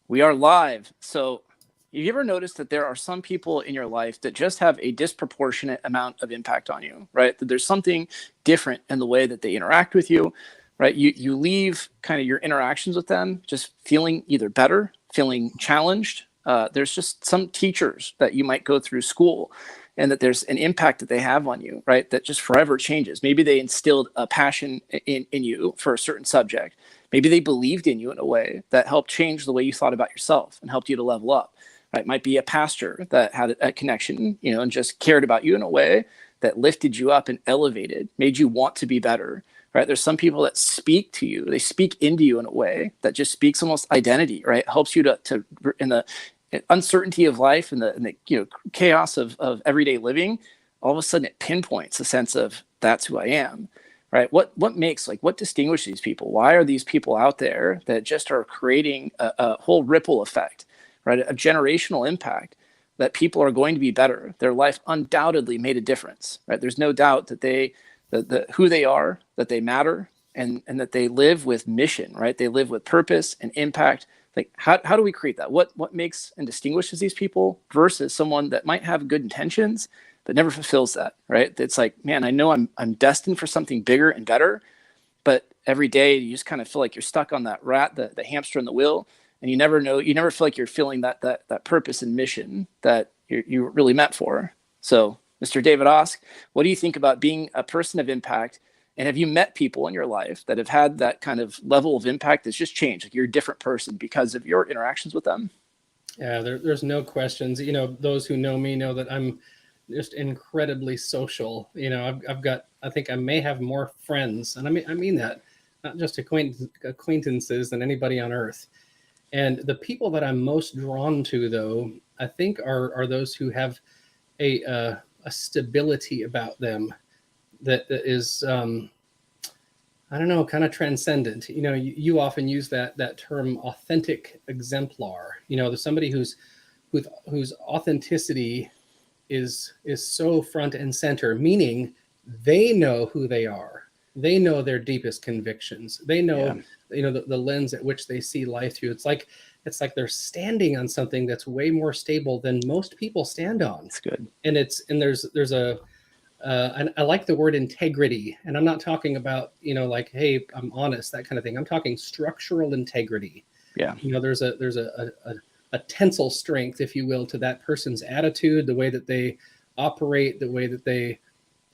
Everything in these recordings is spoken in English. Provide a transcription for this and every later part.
We are live. So, have you ever noticed that there are some people in your life that just have a disproportionate amount of impact on you, right? That there's something different in the way that they interact with you, right? You leave kind of your interactions with them just feeling either better, feeling challenged. There's just some teachers that you might go through school and that there's an impact that they have on you, right? That just forever changes. Maybe they instilled a passion in you for a certain subject. Maybe they believed in you in a way that helped change the way you thought about yourself and helped you to level up. Right? Might be a pastor that had a connection, and just cared about you in a way that lifted you up and elevated, made you want to be better. Right? There's some people that speak to you, they speak into you in a way that just speaks almost identity, right? Helps you to in the uncertainty of life and the chaos of everyday living. All of a sudden, it pinpoints a sense of that's who I am. Right? What distinguishes these people? Why are these people out there that just are creating a whole ripple effect, right? A generational impact that people are going to be better. Their life undoubtedly made a difference, right? There's no doubt that who they are, that they matter, and that they live with mission, right? They live with purpose and impact. Like, how do we create that? What makes and distinguishes these people versus someone that might have good intentions but never fulfills that, right? It's like, man, I know I'm destined for something bigger and better, but every day you just kind of feel like you're stuck on that rat, the hamster in the wheel, and you never feel like you're feeling that purpose and mission that you're really meant for. So, Mr. David Osk, what do you think about being a person of impact? And have you met people in your life that have had that kind of level of impact that's just changed? Like, you're a different person because of your interactions with them? Yeah, there's no questions. Those who know me know that I'm just incredibly social. I've got, I think I may have more friends, and I mean that, not just acquaintances than anybody on earth. And the people that I'm most drawn to, though, I think are those who have a stability about them that is, I don't know, kind of transcendent. You often use that term, authentic exemplar. There's somebody whose authenticity is so front and center, meaning they know who they are. They know their deepest convictions. They know, the lens at which they see life through. It's like they're standing on something that's way more stable than most people stand on. It's good. And there's a and I like the word integrity. And I'm not talking about, like, hey, I'm honest, that kind of thing. I'm talking structural integrity. Yeah. There's a tensile strength, if you will, to that person's attitude, the way that they operate, the way that they,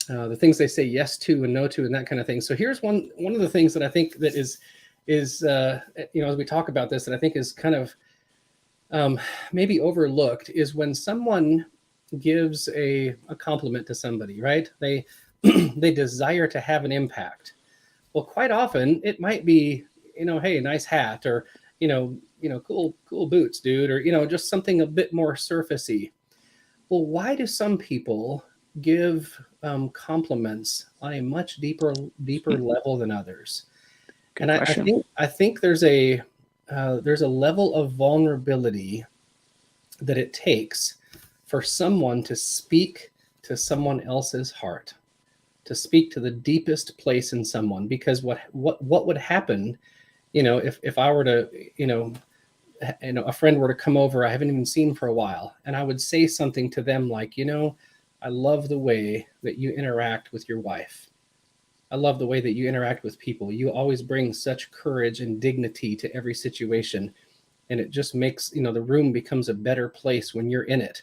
the things they say yes to and no to, and that kind of thing. So here's one of the things that I think that is as we talk about this, that I think is kind of maybe overlooked, is when someone gives a compliment to somebody, right? They they desire to have an impact. Well, quite often it might be, hey, nice hat, or cool boots, dude, or just something a bit more surfacey. Well, why do some people give compliments on a much deeper level than others? Good And question. I think there's a level of vulnerability that it takes for someone to speak to someone else's heart, to speak to the deepest place in someone. Because what would happen, if I were to, a friend were to come over I haven't even seen for a while, and I would say something to them like, I love the way that you interact with your wife. I love the way that you interact with people. You always bring such courage and dignity to every situation. And it just makes, the room becomes a better place when you're in it.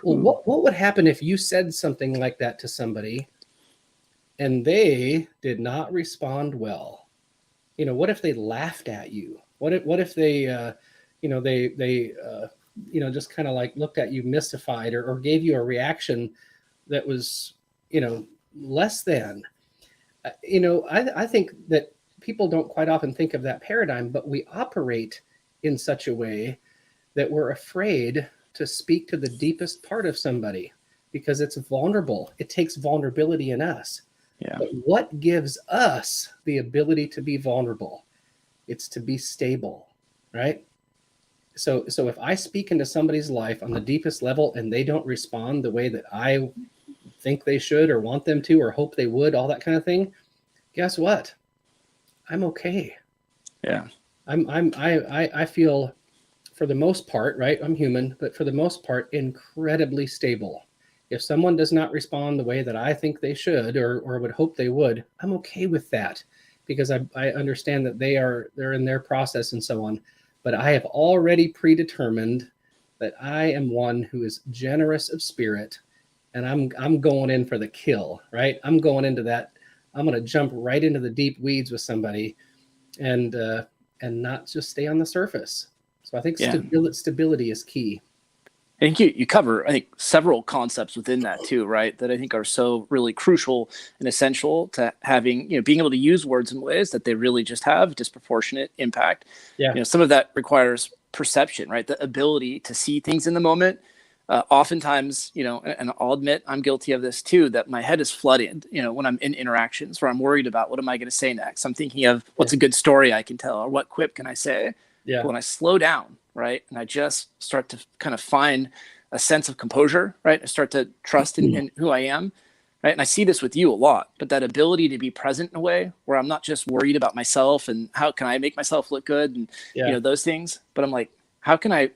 Well, what would happen if you said something like that to somebody and they did not respond well? What if they laughed at you? What if they, just kind of like looked at you mystified, or gave you a reaction that was, less than? I think that people don't quite often think of that paradigm, but we operate in such a way that we're afraid to speak to the deepest part of somebody because it's vulnerable. It takes vulnerability in us. Yeah. But what gives us the ability to be vulnerable? It's to be stable, right? So if I speak into somebody's life on the deepest level and they don't respond the way that I think they should, or want them to, or hope they would, all that kind of thing, guess what? I'm okay. Yeah. I feel for the most part, right? I'm human, but for the most part, incredibly stable. If someone does not respond the way that I think they should or would hope they would, I'm okay with that because I understand that they're in their process and so on. But I have already predetermined that I am one who is generous of spirit, and I'm going in for the kill, right? I'm going into that. I'm going to jump right into the deep weeds with somebody, and not just stay on the surface. So I think Yeah. stability is key. I think you cover, I think, several concepts within that too, right? That I think are so really crucial and essential to having, being able to use words in ways that they really just have disproportionate impact. Yeah. Some of that requires perception, right? The ability to see things in the moment. Oftentimes, and I'll admit I'm guilty of this too, that my head is flooded, when I'm in interactions where I'm worried about what am I going to say next? I'm thinking of what's a good story I can tell or what quip can I say? Yeah. But when I slow down, right, and I just start to kind of find a sense of composure, right, I start to trust in who I am, right, and I see this with you a lot, but that ability to be present in a way where I'm not just worried about myself and how can I make myself look good and, those things, but I'm like, how can I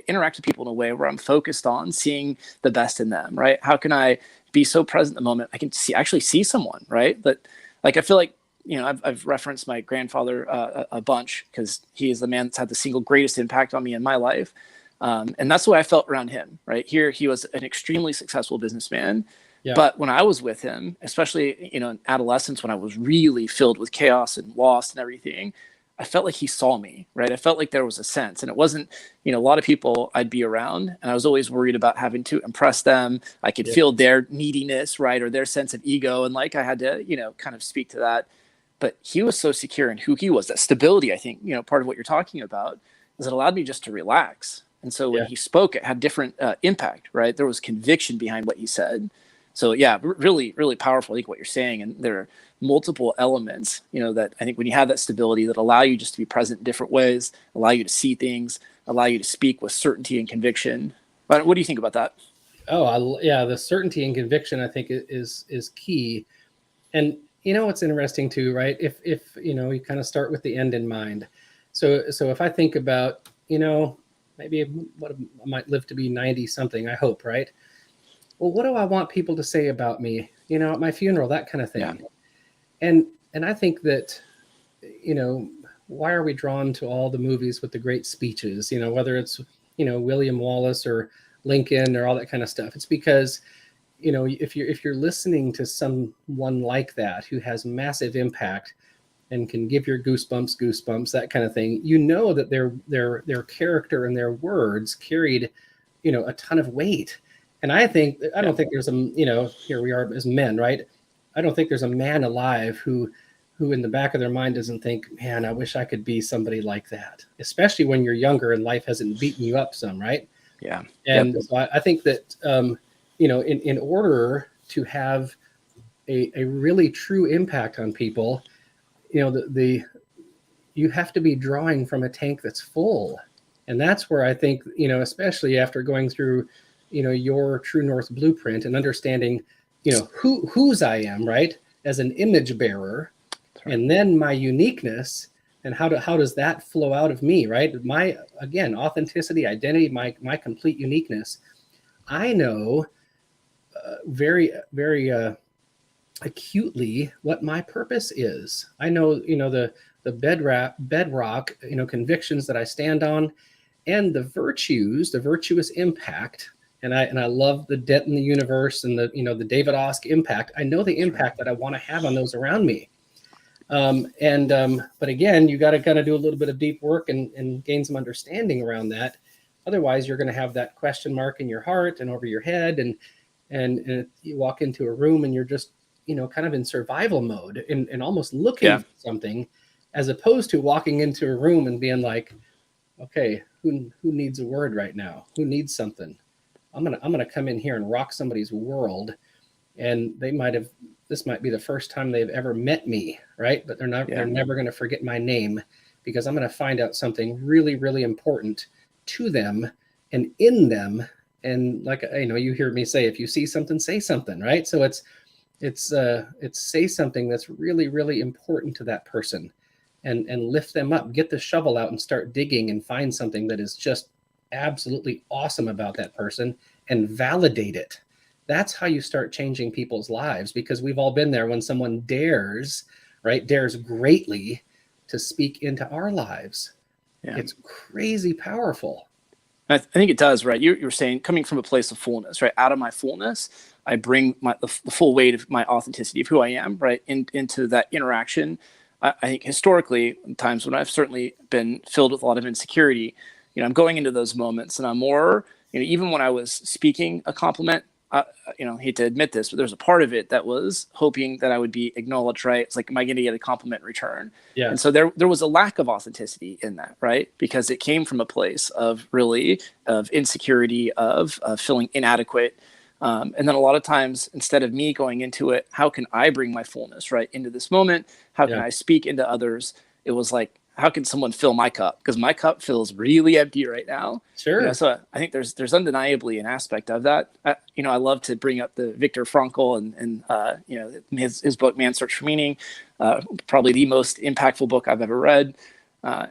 interact with people in a way where I'm focused on seeing the best in them, right? How can I be so present in the moment I can actually see someone, right? But like I feel like I've referenced my grandfather a bunch because he is the man that's had the single greatest impact on me in my life. And that's the way I felt around him, right? Here, he was an extremely successful businessman. Yeah. But when I was with him, especially, in adolescence, when I was really filled with chaos and lost and everything, I felt like he saw me, right? I felt like there was a sense, and it wasn't, a lot of people I'd be around, and I was always worried about having to impress them. I could feel their neediness, right? Or their sense of ego. And like, I had to, kind of speak to that. But he was so secure in who he was. That stability, I think, part of what you're talking about is it allowed me just to relax. And so when he spoke, it had different impact, right? There was conviction behind what he said. So yeah, really, really powerful. I think what you're saying, and there are multiple elements, that I think when you have that stability that allow you just to be present in different ways, allow you to see things, allow you to speak with certainty and conviction. But what do you think about that? Oh, the certainty and conviction I think is key. And what's interesting too, right? If you kind of start with the end in mind. So if I think about, maybe what I might live to be 90 something, I hope, right? Well, what do I want people to say about me, at my funeral, that kind of thing. Yeah. And I think that, why are we drawn to all the movies with the great speeches, whether it's, William Wallace or Lincoln or all that kind of stuff? It's because, if you're listening to someone like that who has massive impact and can give your goosebumps, that kind of thing, that their character and their words carried, a ton of weight. And I don't think there's here we are as men, right? I don't think there's a man alive who in the back of their mind doesn't think, man, I wish I could be somebody like that, especially when you're younger and life hasn't beaten you up some, right? Yeah. And so I think that, in order to have a really true impact on people, you have to be drawing from a tank that's full. And that's where I think, especially after going through, your True North blueprint and understanding, whose I am, right, as an image bearer, right, and then my uniqueness and how does that flow out of me, right? My, again, authenticity, identity, my complete uniqueness. I know very, very acutely what my purpose is. I know, the bedrock, convictions that I stand on, and the virtuous impact. And I love the debt in the universe and the David Osk impact. I know the impact that I want to have on those around me. But again, you got to kind of do a little bit of deep work and gain some understanding around that. Otherwise, you're going to have that question mark in your heart and over your head, and you walk into a room and you're just, kind of in survival mode and almost looking for something, as opposed to walking into a room and being like, okay, who needs a word right now? Who needs something? I'm gonna come in here and rock somebody's world, and this might be the first time they've ever met me, right? But they're never going to forget my name, because I'm going to find out something really, really important to them and in them. And like, you hear me say, if you see something, say something, right? So it's say something that's really, really important to that person. and lift them up, get the shovel out and start digging and find something that is just absolutely awesome about that person and validate it. That's how you start changing people's lives, because we've all been there when someone dares, right? Dares greatly to speak into our lives. Yeah. It's crazy powerful. I think it does, right? You're saying coming from a place of fullness, right? Out of my fullness, I bring the full weight of my authenticity of who I am, right, into that interaction. I think historically, times when I've certainly been filled with a lot of insecurity, I'm going into those moments, and I'm more, even when I was speaking a compliment, I hate to admit this, but there's a part of it that was hoping that I would be acknowledged, right? It's like, am I going to get a compliment in return? Yeah. And so there was a lack of authenticity in that, right? Because it came from a place of insecurity, of feeling inadequate. And then a lot of times, instead of me going into it, how can I bring my fullness, right, into this moment? How can I speak into others? It was like, how can someone fill my cup? Because my cup feels really empty right now. Sure. So I think there's undeniably an aspect of that. I love to bring up the Viktor Frankl and his book Man's Search for Meaning, probably the most impactful book I've ever read.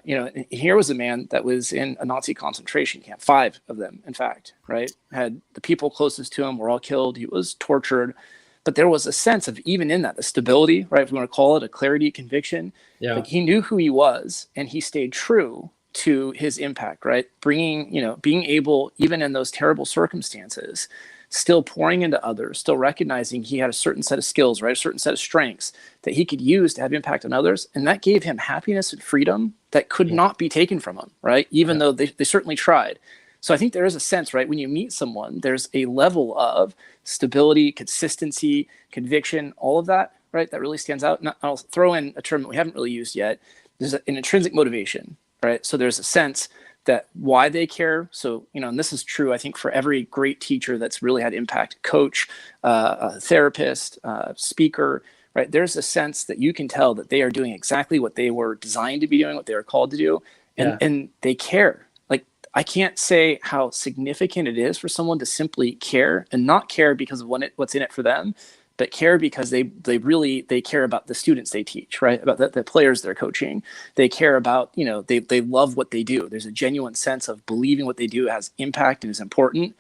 Here was a man that was in a Nazi concentration camp, 5 of them, in fact, right? Had the people closest to him were all killed. He was tortured. But there was a sense of, even in that, the stability, right? If we want to call it a clarity, conviction. Yeah. Like, he knew who he was, and he stayed true to his impact, right? Being able, even in those terrible circumstances, still pouring into others, still recognizing he had a certain set of skills, right? A certain set of strengths that he could use to have impact on others. And that gave him happiness and freedom that could not be taken from him, right? Even though they certainly tried. So I think there is a sense, right? When you meet someone, there's a level of stability, consistency, conviction, all of that, right? That really stands out. And I'll throw in a term that we haven't really used yet. There's an intrinsic motivation, right? So there's a sense that why they care. So, and this is true, I think, for every great teacher that's really had impact, coach, therapist, speaker, right? There's a sense that you can tell that they are doing exactly what they were designed to be doing, what they were called to do. And they care. Like, I can't say how significant it is for someone to simply care, and not care because of what's in it for them, but care because they care about the students they teach, right? About the players they're coaching. They care about, they love what they do. There's a genuine sense of believing what they do has impact and is important.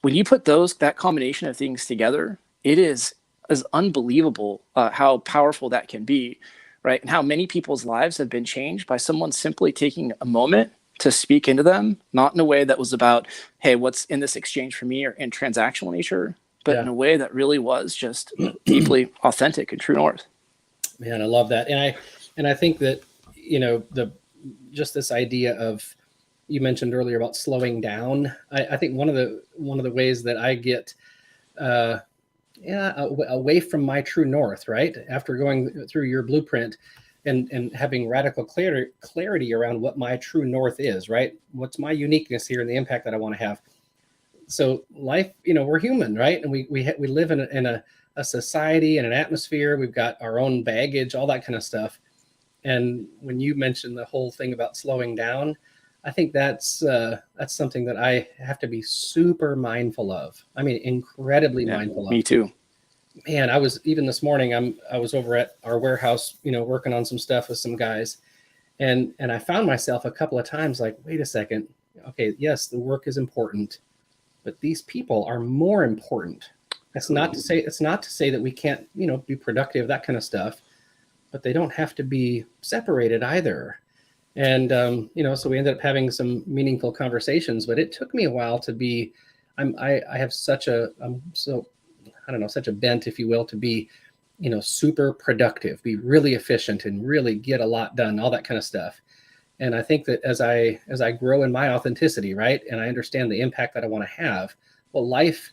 When you put that combination of things together, it is unbelievable how powerful that can be, right? And how many people's lives have been changed by someone simply taking a moment to speak into them, not in a way that was about, hey, what's in this exchange for me, or in transactional nature, but in a way that really was just deeply authentic and true north. Man, I love that. And I think that, just this idea of, you mentioned earlier about slowing down. I think one of the ways that I get away from my true north, right? After going through your blueprint and having radical clarity around what my true north is, right? What's my uniqueness here and the impact that I want to have. So life, we're human, right? And we live in a society and an atmosphere. We've got our own baggage, all that kind of stuff. And when you mentioned the whole thing about slowing down, I think that's something that I have to be super mindful of. I mean, incredibly mindful of. Me too. Man, I was, even this morning, I was over at our warehouse, working on some stuff with some guys, and I found myself a couple of times like, wait a second, okay, yes, the work is important, but these people are more important. It's not to say that we can't, be productive, that kind of stuff, but they don't have to be separated either. And so we ended up having some meaningful conversations, but it took me a while to be. I have such a bent, if you will, to be, super productive, be really efficient, and really get a lot done, all that kind of stuff. And I think that as I grow in my authenticity, right, and I understand the impact that I want to have, well, life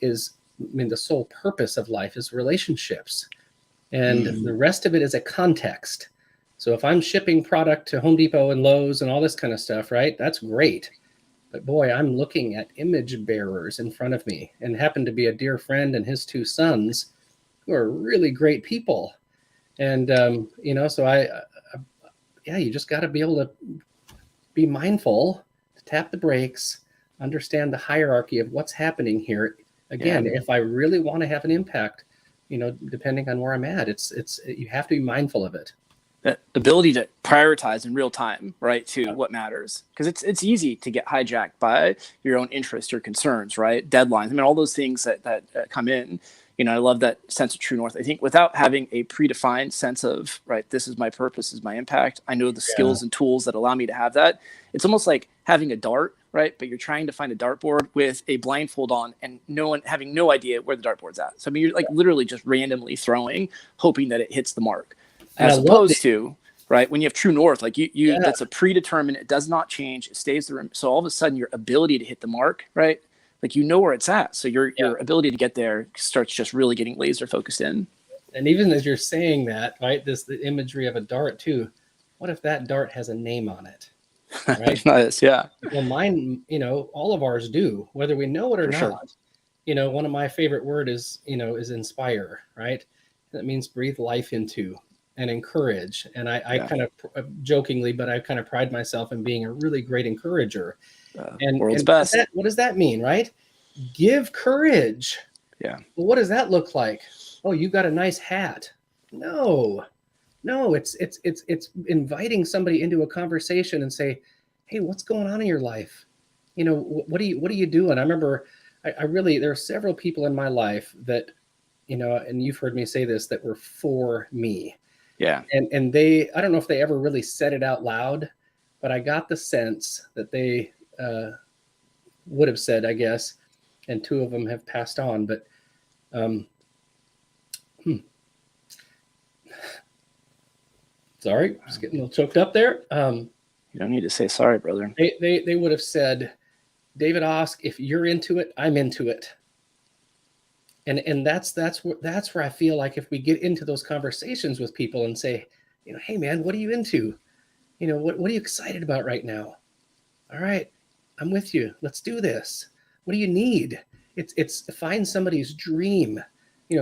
is, the sole purpose of life is relationships. And the rest of it is a context. So if I'm shipping product to Home Depot and Lowe's and all this kind of stuff, right, that's great. But boy, I'm looking at image bearers in front of me, and happen to be a dear friend and his 2 sons who are really great people. And, so you just got to be able to be mindful, to tap the brakes, understand the hierarchy of what's happening here. Again, if I really want to have an impact, depending on where I'm at, it's you have to be mindful of it. that ability to prioritize in real time, right, to what matters. Because it's easy to get hijacked by your own interests, your concerns, right, deadlines. I mean, all those things that come in. I love that sense of true north. I think without having a predefined sense of, right, this is my purpose, this is my impact, I know the skills and tools that allow me to have that. It's almost like having a dart, right? But you're trying to find a dartboard with a blindfold on and having no idea where the dartboard's at. So I mean, you're like literally just randomly throwing, hoping that it hits the mark. And As opposed to, right, when you have true north, like you that's a predetermined, it does not change, it stays the room. So all of a sudden your ability to hit the mark, right, like where it's at. So your ability to get there starts just really getting laser focused in. And even as you're saying that, right, the imagery of a dart too, what if that dart has a name on it? Right? Nice, yeah. Well, mine, all of ours do, whether we know it or not. Sure. One of my favorite word is inspire, right? That means breathe life into and encourage. And I kind of jokingly, but I kind of pride myself in being a really great encourager. World's best. What does that mean, right? Give courage. Yeah. Well, what does that look like? Oh, you got a nice hat. No, it's inviting somebody into a conversation and say, hey, what's going on in your life? What are you doing? I remember I really, there are several people in my life that, and you've heard me say this, that were for me. Yeah. And they, I don't know if they ever really said it out loud, but I got the sense that they would have said, I guess, and two of them have passed on, but sorry, just getting a little choked up there. You don't need to say sorry, brother. They would have said, David Osk, if you're into it, I'm into it. And that's where I feel like if we get into those conversations with people and say, hey man, what are you into? What are you excited about right now? All right, I'm with you. Let's do this. What do you need? It's find somebody's dream,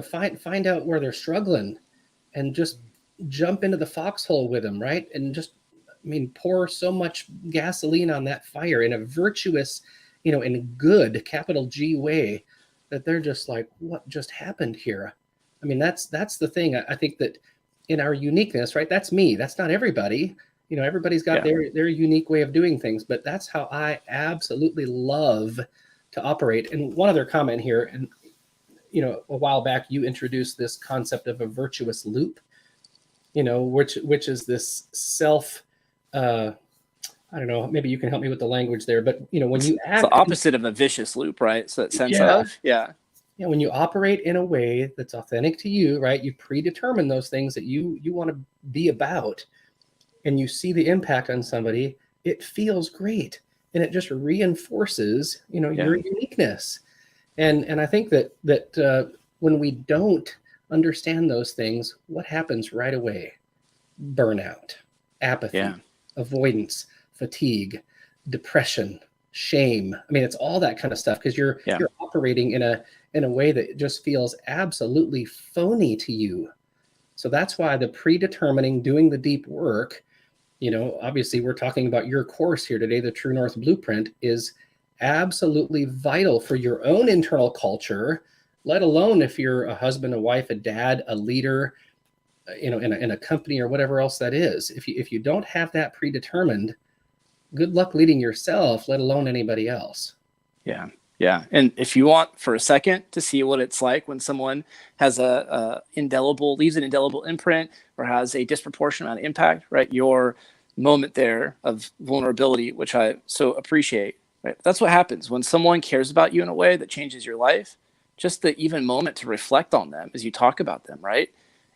find out where they're struggling and just jump into the foxhole with them, right? And just, pour so much gasoline on that fire in a virtuous, in good, capital G way, that they're just like, what just happened here? That's the thing. I think that in our uniqueness, right? That's me. That's not everybody. Everybody's got their unique way of doing things, but that's how I absolutely love to operate. And one other comment here, and a while back you introduced this concept of a virtuous loop, which is this self. I don't know. Maybe you can help me with the language there, but when you act, it's the opposite of a vicious loop, right? So that sense of when you operate in a way that's authentic to you, right? You predetermine those things that you want to be about, and you see the impact on somebody. It feels great, and it just reinforces, your uniqueness. And I think that when we don't understand those things, what happens right away? Burnout, apathy, avoidance, fatigue, depression, shame. It's all that kind of stuff because you're operating in a way that just feels absolutely phony to you. So that's why the predetermining, doing the deep work, obviously we're talking about your course here today, the True North Blueprint, is absolutely vital for your own internal culture, let alone if you're a husband, a wife, a dad, a leader, in a company or whatever else that is. If you don't have that predetermined, good luck leading yourself, let alone anybody else. Yeah. Yeah. And if you want for a second to see what it's like when someone has leaves an indelible imprint or has a disproportionate amount of impact, right? Your moment there of vulnerability, which I so appreciate, right? That's what happens when someone cares about you in a way that changes your life. Just the even moment to reflect on them as you talk about them, right?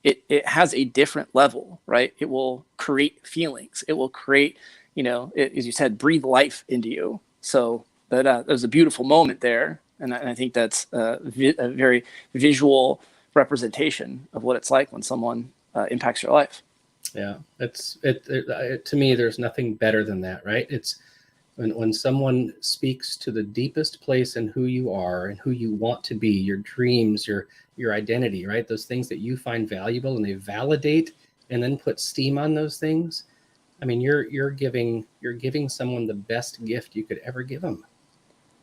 It has a different level, right? It will create feelings. It will create, as you said, breathe life into you. So there's a beautiful moment there. And I think that's a very visual representation of what it's like when someone impacts your life. Yeah, to me, there's nothing better than that, right? It's when someone speaks to the deepest place in who you are and who you want to be, your dreams, your identity, right? Those things that you find valuable, and they validate and then put steam on those things. You're giving someone the best gift you could ever give them.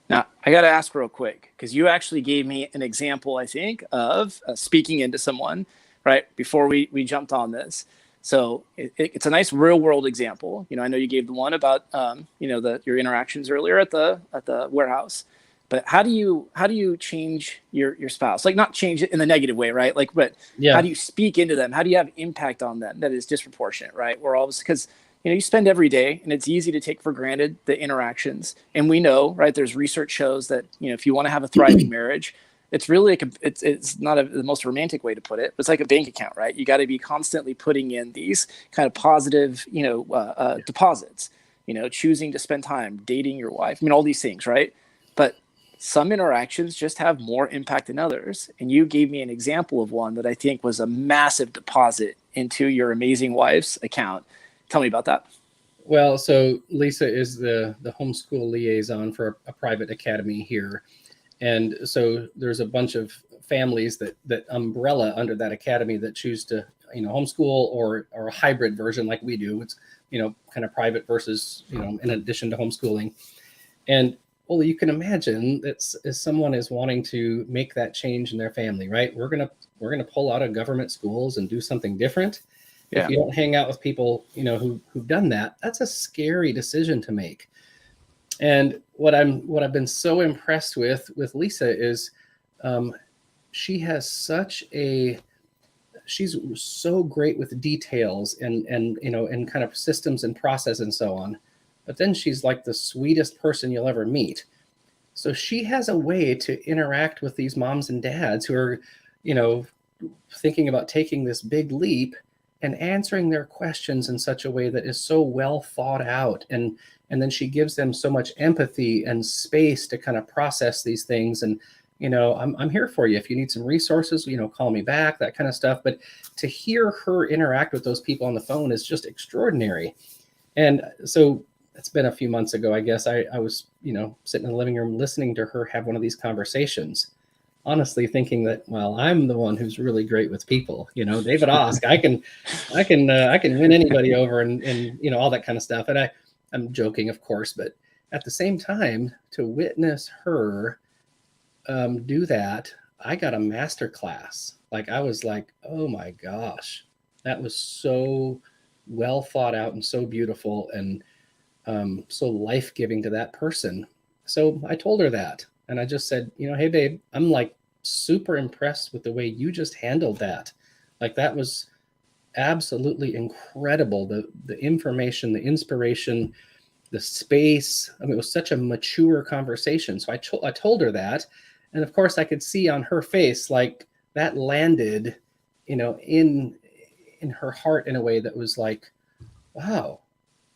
Now, I got to ask real quick, because you actually gave me an example, I think, of speaking into someone, right, before we jumped on this. So it's a nice real world example. You know, I know you gave the one about you know, your interactions earlier at the warehouse, but how do you change your spouse? Like, not change it in the negative way, right? Like, but how Yeah. do you speak into them? How do you have impact on them that is disproportionate, right? We're always, because you know, you spend every day, and it's easy to take for granted the interactions. And we know, right? There's research shows that, you know, if you want to have a thriving marriage, it's really like it's not the most romantic way to put it, but it's like a bank account, right? You got to be constantly putting in these kind of positive, you know, deposits. You know, choosing to spend time, dating your wife. I mean, all these things, right? But some interactions just have more impact than others. And you gave me an example of one that I think was a massive deposit into your amazing wife's account. Tell me about that. Well, so Lisa is the homeschool liaison for a private academy here. And so there's a bunch of families that umbrella under that academy that choose to, you know, homeschool or a hybrid version like we do. It's, you know, kind of private versus, you know, in addition to homeschooling. And well, you can imagine that if someone is wanting to make that change in their family, right? We're gonna pull out of government schools and do something different. Yeah. If you don't hang out with people, you know, who've done that, that's a scary decision to make. And what I've been so impressed with Lisa is she has she's so great with details and you know, and kind of systems and process and so on. But then she's like the sweetest person you'll ever meet. So she has a way to interact with these moms and dads who are, you know, thinking about taking this big leap and answering their questions in such a way that is so well thought out. And then she gives them so much empathy and space to kind of process these things. And, you know, I'm here for you. If you need some resources, you know, call me back, that kind of stuff. But to hear her interact with those people on the phone is just extraordinary. And so it's been a few months ago, I guess, I was, you know, sitting in the living room listening to her have one of these conversations, honestly thinking that, well, I'm the one who's really great with people. You know, David Osk, I can win anybody over and you know, all that kind of stuff. And I'm joking, of course, but at the same time, to witness her do that, I got a master class. Like, I was like, oh my gosh, that was so well thought out and so beautiful and so life-giving to that person. So I told her that, and I just said, you know, hey babe, I'm like super impressed with the way you just handled that. Like, that was absolutely incredible. The information, the inspiration, the space. I mean, it was such a mature conversation. So I told her that, and of course I could see on her face, like, that landed, you know, in her heart in a way that was like, wow.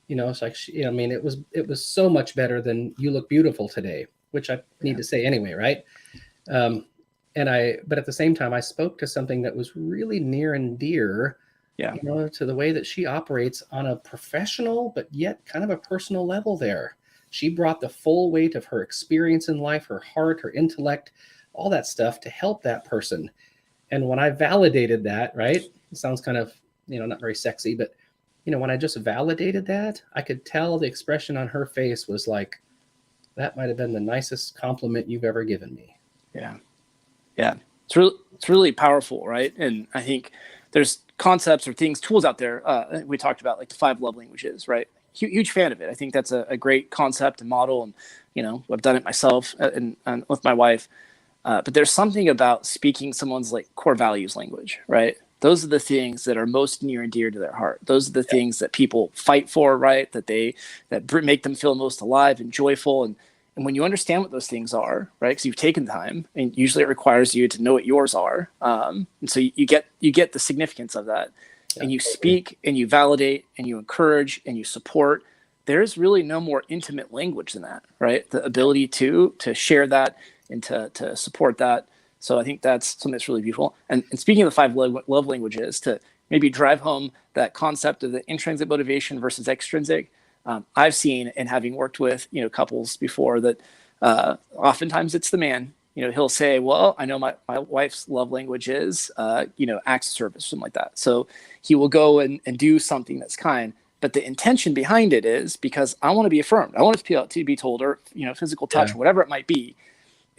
You know, it's like, I mean, it was so much better than "you look beautiful today," which I need to say anyway, right? But at the same time, I spoke to something that was really near and dear, Yeah. you know, to the way that she operates on a professional, but yet kind of a personal level there. She brought the full weight of her experience in life, her heart, her intellect, all that stuff to help that person. And when I validated that, right, it sounds kind of, you know, not very sexy, but, you know, when I just validated that, I could tell the expression on her face was like, that might have been the nicest compliment you've ever given me. Yeah. Yeah. It's really powerful, right? And I think there's concepts or things, tools out there. We talked about, like, the 5 love languages, right? Huge fan of it. I think that's a great concept and model. And, you know, I've done it myself and with my wife. But there's something about speaking someone's, like, core values language, right? Those are the things that are most near and dear to their heart. Those are the things that people fight for, right? That make them feel most alive and joyful. And when you understand what those things are, right? Because you've taken time, and usually it requires you to know what yours are. And so you get the significance of that, and you speak and you validate and you encourage and you support. There's really no more intimate language than that, right? The ability to share that and to support that. So I think that's something that's really beautiful. And speaking of the 5 love languages, to maybe drive home that concept of the intrinsic motivation versus extrinsic, I've seen, and having worked with, you know, couples before, that oftentimes it's the man. You know, he'll say, well, I know my wife's love language is, you know, acts of service, something like that. So he will go and do something that's kind. But the intention behind it is because I want to be affirmed. I want to be told, or, you know, physical touch, or whatever it might be.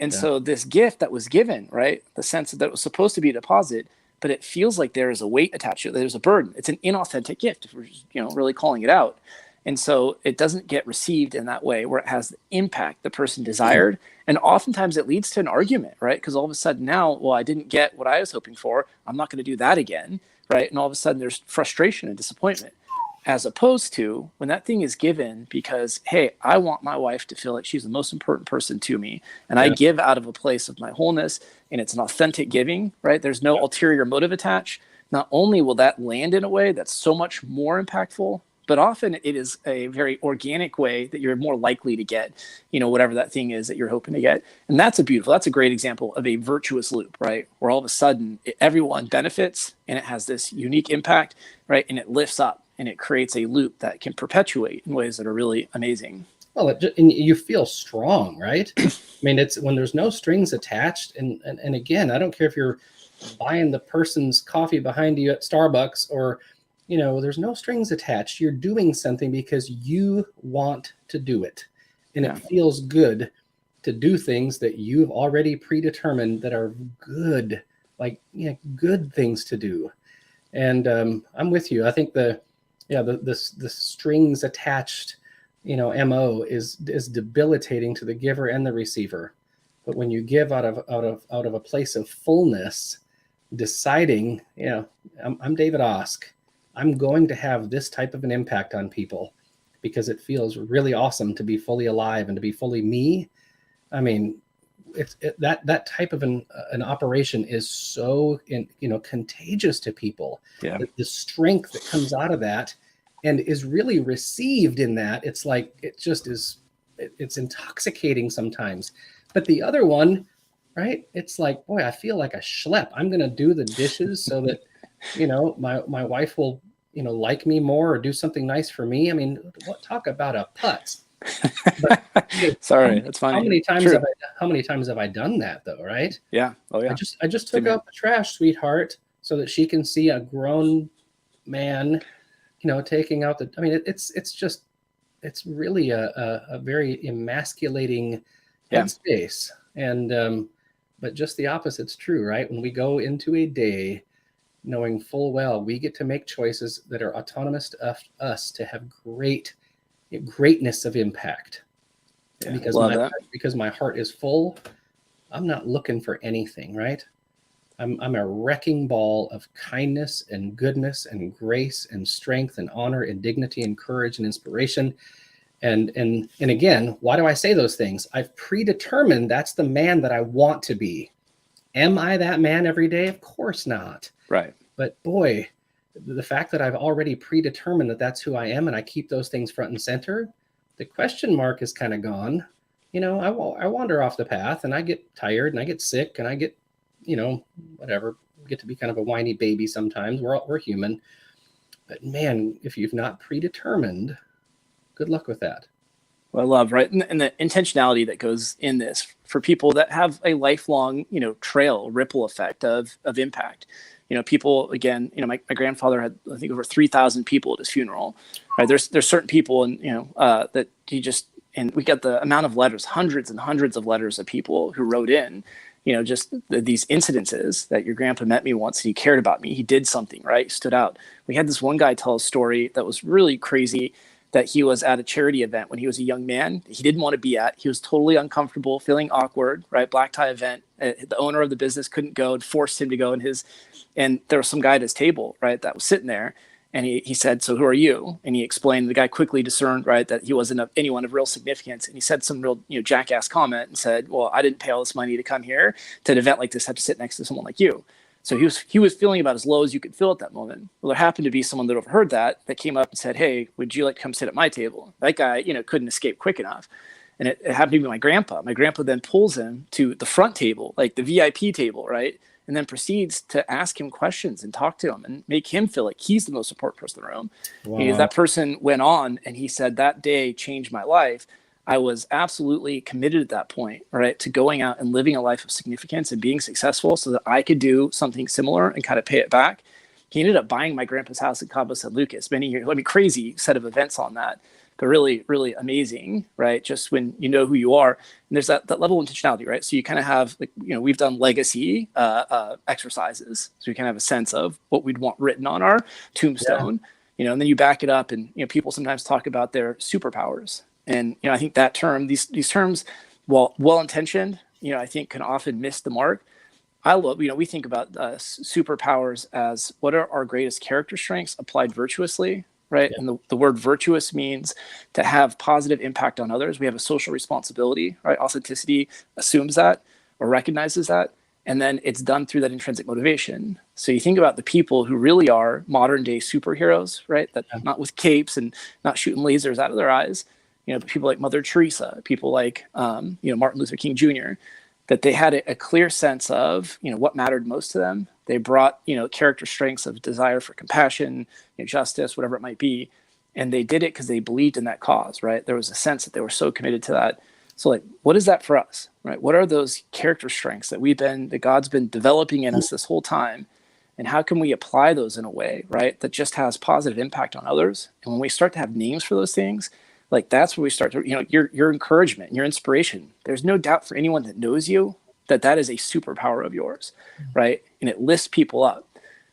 And so this gift that was given, right, the sense that it was supposed to be a deposit, but it feels like there is a weight attached to it. There's a burden. It's an inauthentic gift if we're just, really calling it out. And so it doesn't get received in that way where it has the impact the person desired. And oftentimes it leads to an argument, right? Because all of a sudden now, well, I didn't get what I was hoping for. I'm not going to do that again, right? And all of a sudden there's frustration and disappointment. As opposed to when that thing is given because, hey, I want my wife to feel like she's the most important person to me. And I give out of a place of my wholeness, and it's an authentic giving, right? There's no ulterior motive attached. Not only will that land in a way that's so much more impactful, but often it is a very organic way that you're more likely to get, whatever that thing is that you're hoping to get. And that's a great example of a virtuous loop, right? Where all of a sudden everyone benefits and it has this unique impact, right? And it lifts up and it creates a loop that can perpetuate in ways that are really amazing. Well, and you feel strong, right? I mean, it's when there's no strings attached. And again, I don't care if you're buying the person's coffee behind you at Starbucks or, there's no strings attached. You're doing something because you want to do it. And it feels good to do things that you've already predetermined that are good, good things to do. And I'm with you. I think the strings attached, MO is debilitating to the giver and the receiver. But when you give out of a place of fullness, deciding, I'm David Osk. I'm going to have this type of an impact on people because it feels really awesome to be fully alive and to be fully me. I mean, that type of an operation is so contagious to people. Yeah. The strength that comes out of that and is really received in that, it's like it just is. It's intoxicating sometimes. But the other one, right? It's like, boy, I feel like a schlep. I'm going to do the dishes so that my wife will like me more or do something nice for me. I mean, talk about a putz. But, sorry, that's funny. How many times have I done that though, right? Yeah. Oh yeah. I just took out the trash, sweetheart, so that she can see a grown man, taking out the. I mean, it's really a very emasculating headspace, and but just the opposite's true, right? When we go into a day knowing full well we get to make choices that are autonomous to us to have greatness of impact. Because my heart is full, I'm not looking for anything, right? I'm a wrecking ball of kindness and goodness and grace and strength and honor and dignity and courage and inspiration. And again, why do I say those things? I've predetermined that's the man that I want to be. Am I that man every day? Of course not. Right. But boy, the fact that I've already predetermined that that's who I am and I keep those things front and center, the question mark is kind of gone. I wander off the path and I get tired and I get sick and I get, whatever, get to be kind of a whiny baby sometimes. We're human. But man, if you've not predetermined, good luck with that. Well, I love, right? And the intentionality that goes in this for people that have a lifelong, trail ripple effect of impact. People, again, my grandfather had, I think, over 3,000 people at his funeral, right? There's certain people and, that he just, and we got the amount of letters, hundreds and hundreds of letters of people who wrote in, just these incidences that your grandpa met me once and he cared about me. He did something, right? He stood out. We had this one guy tell a story that was really crazy, that he was at a charity event when he was a young man he didn't want to be at. He was totally uncomfortable, feeling awkward, right? Black tie event. The owner of the business couldn't go and forced him to go, and there was some guy at his table, right, that was sitting there. And he said, so who are you? And he explained, the guy quickly discerned, right, that he wasn't anyone of real significance. And he said some real, jackass comment and said, well, I didn't pay all this money to come here to an event like this, have to sit next to someone like you. So he was feeling about as low as you could feel at that moment. Well, there happened to be someone that overheard that came up and said, hey, would you like to come sit at my table? That guy, couldn't escape quick enough. And it happened to be my grandpa. My grandpa then pulls him to the front table, like the VIP table, right? And then proceeds to ask him questions and talk to him and make him feel like he's the most important person in the room. Wow. Because that person went on and he said, that day changed my life. I was absolutely committed at that point, right, to going out and living a life of significance and being successful so that I could do something similar and kind of pay it back. He ended up buying my grandpa's house in Cabo San Lucas many years. Crazy set of events on that. but really, really amazing, right? Just when you know who you are. And there's that level of intentionality, right? So you kind of have, like, we've done legacy exercises. So we kind of have a sense of what we'd want written on our tombstone, and then you back it up. And, people sometimes talk about their superpowers. And, I think that term, these terms, while well-intentioned, I think can often miss the mark. I love, we think about superpowers as what are our greatest character strengths applied virtuously, right? Yeah. And the word virtuous means to have positive impact on others. We have a social responsibility, right? Authenticity assumes that or recognizes that. And then it's done through that intrinsic motivation. So you think about the people who really are modern day superheroes, right? That not with capes and not shooting lasers out of their eyes, but people like Mother Teresa, people like, Martin Luther King Jr., that they had a clear sense of, what mattered most to them. They brought, character strengths of desire for compassion, justice, whatever it might be. And they did it because they believed in that cause, right? There was a sense that they were so committed to that. So, like, what is that for us, right? What are those character strengths that God's been developing in us this whole time? And how can we apply those in a way, right, that just has positive impact on others? And when we start to have names for those things, like, that's where we start to, your encouragement, your inspiration. There's no doubt for anyone that knows you that is a superpower of yours, right? And it lifts people up.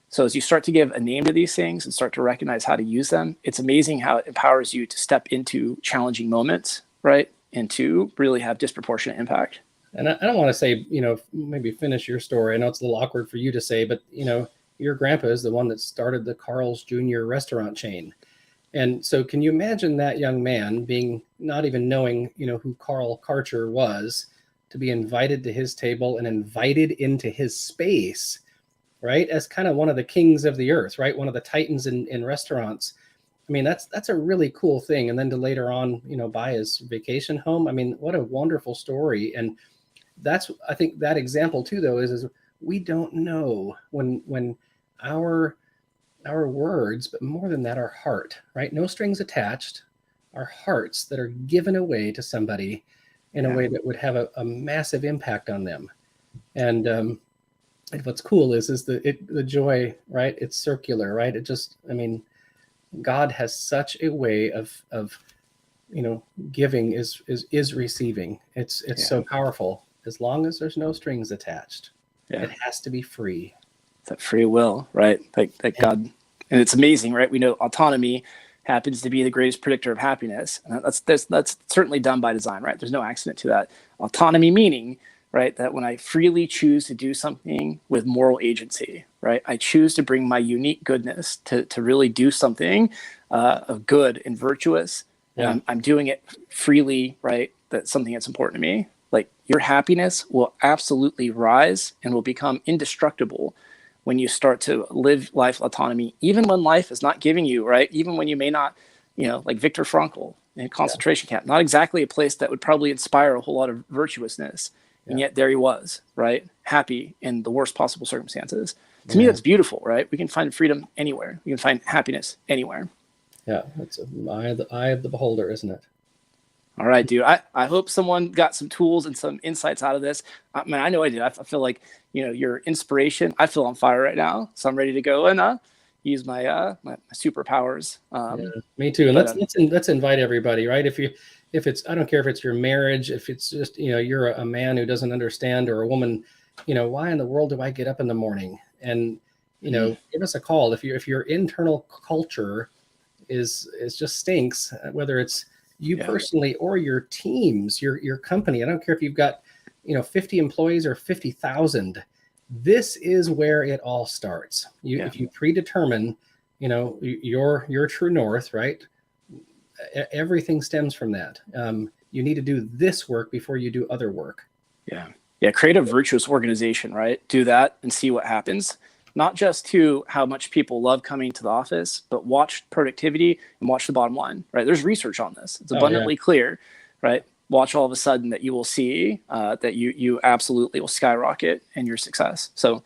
So as you start to give a name to these things and start to recognize how to use them, it's amazing how it empowers you to step into challenging moments, right? And to really have disproportionate impact. And I don't want to say, maybe finish your story. I know it's a little awkward for you to say, but, your grandpa is the one that started the Carl's Jr. restaurant chain. And so can you imagine that young man being, not even knowing, who Carl Karcher was, to be invited to his table and invited into his space, right? As kind of one of the kings of the earth, right? One of the titans in restaurants. I mean, that's a really cool thing. And then to later on, buy his vacation home. I mean, what a wonderful story. And I think that example too, though, is we don't know when our words, but more than that, our heart, right? No strings attached, our hearts that are given away to somebody in a way that would have a massive impact on them. And what's cool is the joy, right? It's circular, right? God has such a way of giving is receiving. It's so powerful as long as there's no strings attached. It has to be free. That free will, right? Like God, and it's amazing, right? We know autonomy happens to be the greatest predictor of happiness. And that's certainly done by design, right? There's no accident to that. Autonomy meaning, right, that when I freely choose to do something with moral agency, right, I choose to bring my unique goodness to really do something of good and virtuous. Yeah. And I'm doing it freely, right? That's something that's important to me. Like, your happiness will absolutely rise and will become indestructible when you start to live life autonomy, even when life is not giving you, right? Even when you may not, like Viktor Frankl in a concentration camp, not exactly a place that would probably inspire a whole lot of virtuousness. And yet there he was, right? Happy in the worst possible circumstances. To me, that's beautiful, right? We can find freedom anywhere. We can find happiness anywhere. Yeah, it's the eye of the beholder, isn't it? All right, dude. I hope someone got some tools and some insights out of this. I mean, I know I did. I feel like, your inspiration. I feel on fire right now, so I'm ready to go and use my my superpowers. Me too. And let's invite everybody, right? If it's, I don't care if it's your marriage, if it's just, you're a man who doesn't understand, or a woman, why in the world do I get up in the morning? And, give us a call. If your internal culture is just stinks, whether it's you personally or your teams, your company. I don't care if you've got, 50 employees or 50,000. This is where it all starts. If you predetermine, your true north, right? Everything stems from that. You need to do this work before you do other work. Yeah. Create a virtuous organization, right? Do that and see what happens. Not just to how much people love coming to the office, but watch productivity and watch the bottom line, right? There's research on this. It's abundantly clear, right? Watch all of a sudden that you will see that you absolutely will skyrocket in your success. So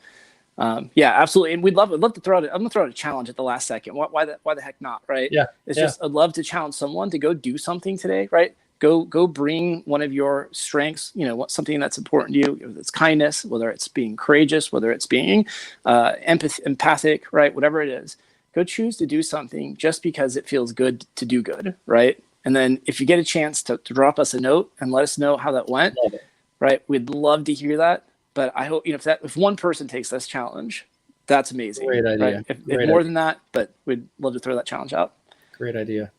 absolutely. And I'd love to throw out, I'm gonna throw out a challenge at the last second. Why the heck not, right? Just, I'd love to challenge someone to go do something today, right? Go bring one of your strengths, something that's important to you, whether it's kindness, whether it's being courageous, whether it's being empathic, right? Whatever it is, go choose to do something just because it feels good to do good, right? And then if you get a chance to drop us a note and let us know how that went, Love it. right? We'd love to hear that. But I hope, if one person takes this challenge, that's amazing. Great idea. Right? If Great more idea. than that, but we'd love to throw that challenge out. Great idea.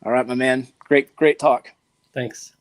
All right, my man. Great talk. Thanks.